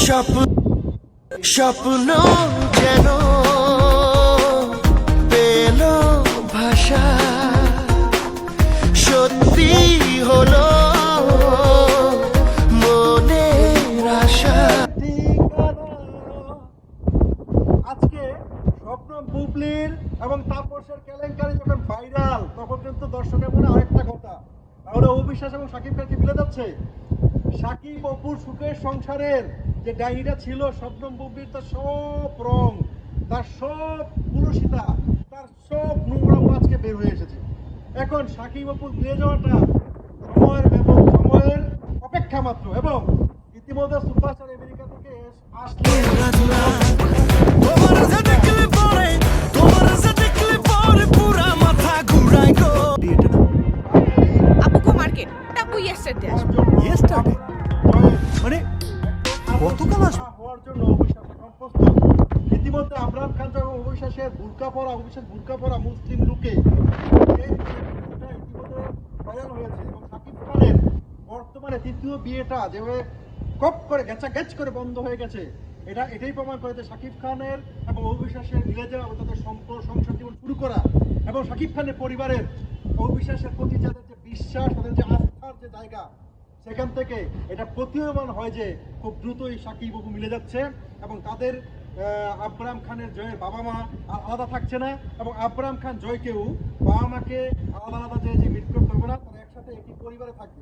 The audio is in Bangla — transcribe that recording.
স্বপ্ন স্বপ্ন যেন পেল ভাষা, সত্যি হলো মনের আশা। আজকে স্বপ্ন বুবলির এবং তাপসের কেলেঙ্কারি যখন ভাইরাল, তখন কিন্তু দর্শকের মনে আরেকটা কথা, তাহলে অবিশ্বাস এবং সাকিব খানকে মিলে যাচ্ছে। সাকিব অপুর সুখের সংসারের যে ডায়েরিটা ছিল স্বপ্ন বুবলির, তার সব রং, তার সব কুলসিতা, তার সব নোংরা আজকে বের হয়ে এসেছে। এখন সাকিব অপুর মিলে যাওয়াটা সময়ের অপেক্ষা মাত্র। এবং ইতিমধ্যে সুপারস্টার আমেরিকা থেকে আসলে আপুকো মার্কেট টাপু ইয়েস্টারডে আসবে। ইয়েস্টারডে মানে গতকাল আসবে হওয়ার জন্য অবিশ্বাস এখন প্রস্তুত। ইতিমধ্যে আবরাম খান এবং অবিশ্বাসের বুরকা পরা মুসলিম লুকে ইতিমধ্যে ভাইরাল হয়েছে। এবং সাকিব খানের বর্তমানে তৃতীয় বিয়েটা যেভাবে কপ করে গেছ করে বন্ধ হয়ে গেছে, এটাই প্রমাণ করে যে সাকিব খানের এবং অবিশ্বাসের মিলে যাওয়া এবং তাদের সংসার জীবন শুরু করা, এবং সাকিব খানের পরিবারের অবিশ্বাসের প্রতি যাদের যে বিশ্বাস, তাদের যে আস্থার যে জায়গা, সেখান থেকে এটা প্রতীয়মান হয় যে খুব দ্রুতই সাকিব অপু মিলে যাচ্ছে। এবং তাদের আবরাম খানের জয়ের বাবা মা আলাদা থাকছে না, এবং আবরাম খান জয়কেও বাবা মাকে আলাদা আলাদা যে মিট করতে হবে না, তারা একসাথে একটি পরিবারে থাকবে।